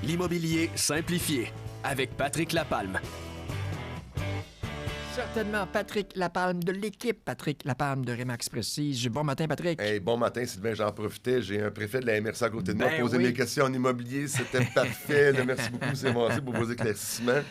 L'immobilier simplifié avec Patrick Lapalme. Certainement Patrick Lapalme de l'équipe Patrick Lapalme de Remax Prestige. Bon matin, Patrick. Hey, bon matin, Sylvain, j'en profitais. J'ai un préfet de la MRC à côté de moi poser mes questions en immobilier. C'était parfait. Là, merci beaucoup, c'est Massé, pour vos éclaircissements.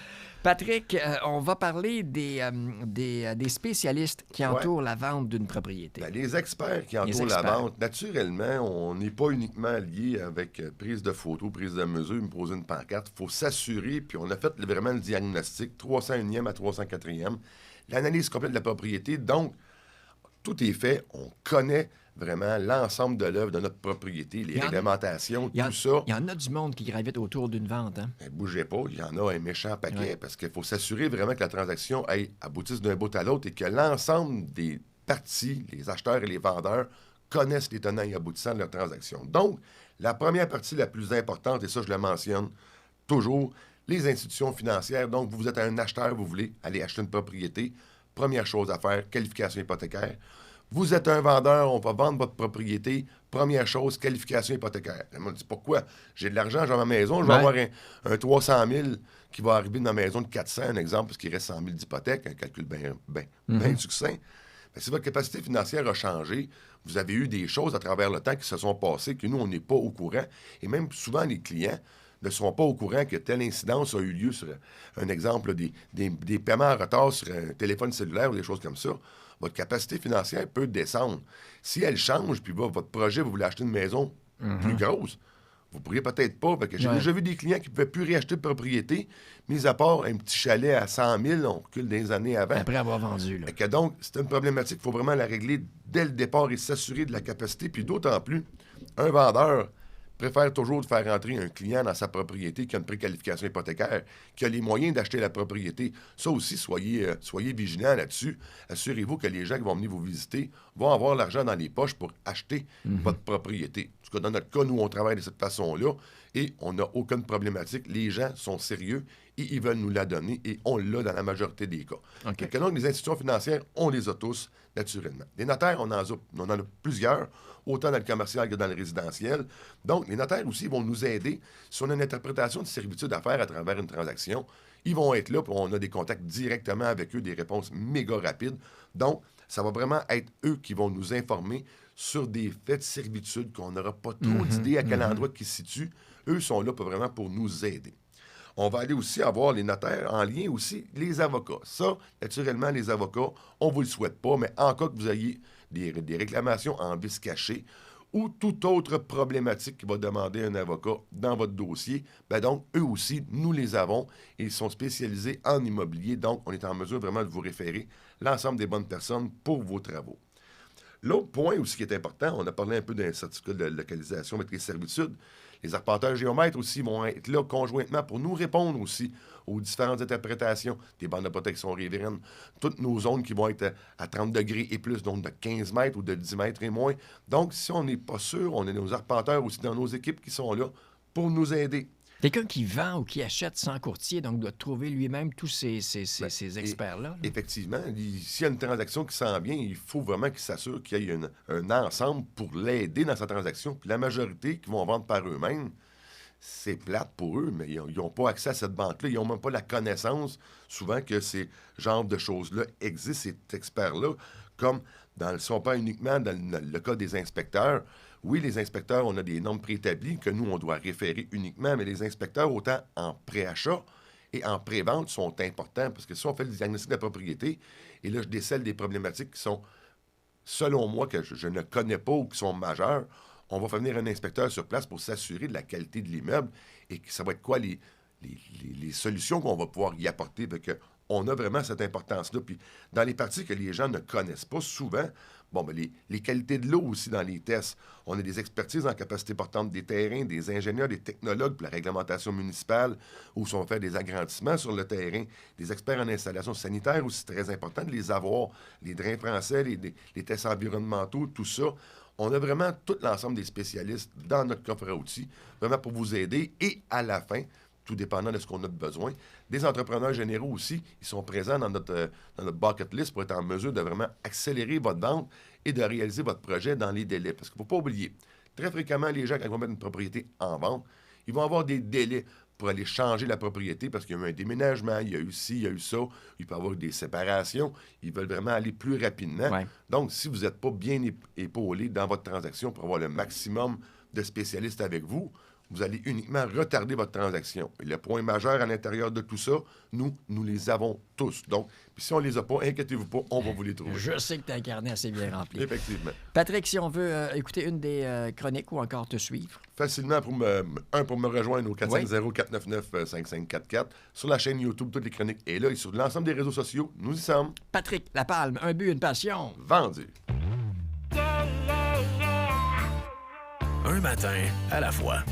Patrick, on va parler des spécialistes qui entourent la vente d'une propriété. Ben, les experts qui entourent la vente, naturellement, on n'est pas uniquement lié avec prise de photos, prise de mesures, me poser une pancarte. Il faut s'assurer, puis on a fait vraiment le diagnostic 301e à 304e, l'analyse complète de la propriété. Donc, tout est fait. On connaît vraiment l'ensemble de l'œuvre de notre propriété, les réglementations, tout ça. Il y en a du monde qui gravite autour d'une vente. Hein? Ben, bougez pas, il y en a un méchant paquet, Ouais. parce qu'il faut s'assurer vraiment que la transaction aboutisse d'un bout à l'autre et que l'ensemble des parties, les acheteurs et les vendeurs, connaissent les tenants et aboutissants de leur transaction. Donc, la première partie la plus importante, et ça je le mentionne toujours, les institutions financières. Donc, vous êtes un acheteur, vous voulez aller acheter une propriété. Première chose à faire, qualification hypothécaire. Vous êtes un vendeur, on va vendre votre propriété. Première chose, qualification hypothécaire. Elle m'a dit, pourquoi? J'ai de l'argent, j'ai ma maison, je vais avoir un 300 000 qui va arriver de ma maison de 400, un exemple, parce qu'il reste 100 000 d'hypothèque, un calcul bien succinct. Ben, si votre capacité financière a changé, vous avez eu des choses à travers le temps qui se sont passées que nous, on n'est pas au courant. Et même souvent, les clients ne sont pas au courant que telle incidence a eu lieu sur, un exemple, des paiements en retard sur un téléphone cellulaire ou des choses comme ça. Votre capacité financière peut descendre. Si elle change, puis votre projet, vous voulez acheter une maison plus grosse, vous ne pourriez peut-être pas. Parce que j'ai déjà vu des clients qui ne pouvaient plus réacheter de propriété, mis à part un petit chalet à 100 000, on recule des années avant. Après avoir vendu. Là. Et que donc, c'est une problématique. Il faut vraiment la régler dès le départ et s'assurer de la capacité. Puis d'autant plus, un vendeur préfère toujours de faire rentrer un client dans sa propriété qui a une préqualification hypothécaire, qui a les moyens d'acheter la propriété. Ça aussi, soyez vigilants là-dessus. Assurez-vous que les gens qui vont venir vous visiter vont avoir l'argent dans les poches pour acheter votre propriété. En tout cas, dans notre cas, nous, on travaille de cette façon-là et on n'a aucune problématique. Les gens sont sérieux et ils veulent nous la donner et on l'a dans la majorité des cas. Okay. Donc, les institutions financières, on les a tous, naturellement. Les notaires, on en a plusieurs, autant dans le commercial que dans le résidentiel. Donc, les notaires aussi vont nous aider si on a une interprétation de servitude à faire à travers une transaction. Ils vont être là, puis on a des contacts directement avec eux, des réponses méga rapides. Donc, ça va vraiment être eux qui vont nous informer sur des faits de servitude qu'on n'aura pas trop d'idées à quel endroit ils se situent. Eux sont là vraiment pour nous aider. On va aller aussi avoir les notaires en lien aussi, les avocats. Ça, naturellement, les avocats, on ne vous le souhaite pas, mais en cas que vous ayez des réclamations en vice caché ou toute autre problématique qui va demander un avocat dans votre dossier, ben donc, eux aussi, nous les avons et ils sont spécialisés en immobilier. Donc, on est en mesure vraiment de vous référer l'ensemble des bonnes personnes pour vos travaux. L'autre point aussi qui est important, on a parlé un peu d'un certificat de localisation avec les servitudes. Les arpenteurs géomètres aussi vont être là conjointement pour nous répondre aussi aux différentes interprétations des bandes de protection riveraines. Toutes nos zones qui vont être à 30 degrés et plus, donc de 15 mètres ou de 10 mètres et moins. Donc, si on n'est pas sûr, on a nos arpenteurs aussi dans nos équipes qui sont là pour nous aider. Quelqu'un qui vend ou qui achète sans courtier, donc doit trouver lui-même tous ces experts-là. Là. Effectivement, s'il y a une transaction qui s'en vient, il faut vraiment qu'il s'assure qu'il y ait un ensemble pour l'aider dans sa transaction. Puis la majorité qui vont vendre par eux-mêmes, c'est plate pour eux, mais ils n'ont pas accès à cette banque-là. Ils n'ont même pas la connaissance, souvent, que ces genres de choses-là existent, ces experts-là, comme si on parle uniquement dans le cas des inspecteurs. Oui, les inspecteurs, on a des normes préétablies que nous, on doit référer uniquement, mais les inspecteurs, autant en préachat et en prévente, sont importants parce que si on fait le diagnostic de la propriété, et là, je décèle des problématiques qui sont, selon moi, que je ne connais pas ou qui sont majeures, on va faire venir un inspecteur sur place pour s'assurer de la qualité de l'immeuble et que ça va être quoi les solutions qu'on va pouvoir y apporter. Parce que on a vraiment cette importance-là. Puis dans les parties que les gens ne connaissent pas souvent, les qualités de l'eau aussi dans les tests. On a des expertises en capacité portante des terrains, des ingénieurs, des technologues pour la réglementation municipale, où on fait des agrandissements sur le terrain, des experts en installation sanitaire aussi, c'est très important de les avoir, les drains français, les tests environnementaux, tout ça. On a vraiment tout l'ensemble des spécialistes dans notre coffre à outils, vraiment pour vous aider. Et à la fin, tout dépendant de ce qu'on a besoin. Des entrepreneurs généraux aussi, ils sont présents dans notre bucket list pour être en mesure de vraiment accélérer votre vente et de réaliser votre projet dans les délais. Parce qu'il ne faut pas oublier, très fréquemment, les gens, quand ils vont mettre une propriété en vente, ils vont avoir des délais pour aller changer la propriété parce qu'il y a eu un déménagement, il y a eu ci, il y a eu ça, il peut y avoir des séparations. Ils veulent vraiment aller plus rapidement. Ouais. Donc, si vous n'êtes pas bien épaulé dans votre transaction pour avoir le maximum de spécialistes avec vous, vous allez uniquement retarder votre transaction. Et le point majeur à l'intérieur de tout ça, nous les avons tous. Donc, puis si on les a pas, inquiétez-vous pas, on va vous les trouver. Je sais que tu as un carnet assez bien rempli. Effectivement. Patrick, si on veut écouter une des chroniques ou encore te suivre. Facilement, pour me rejoindre au 450-459-5544. Sur la chaîne YouTube, toutes les chroniques. Et là, et sur l'ensemble des réseaux sociaux, nous y sommes. Patrick Lapalme, un but, une passion. Vendu. Un matin à la fois.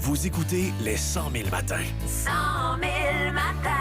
Vous écoutez les 100 000 matins. 100 000 matins.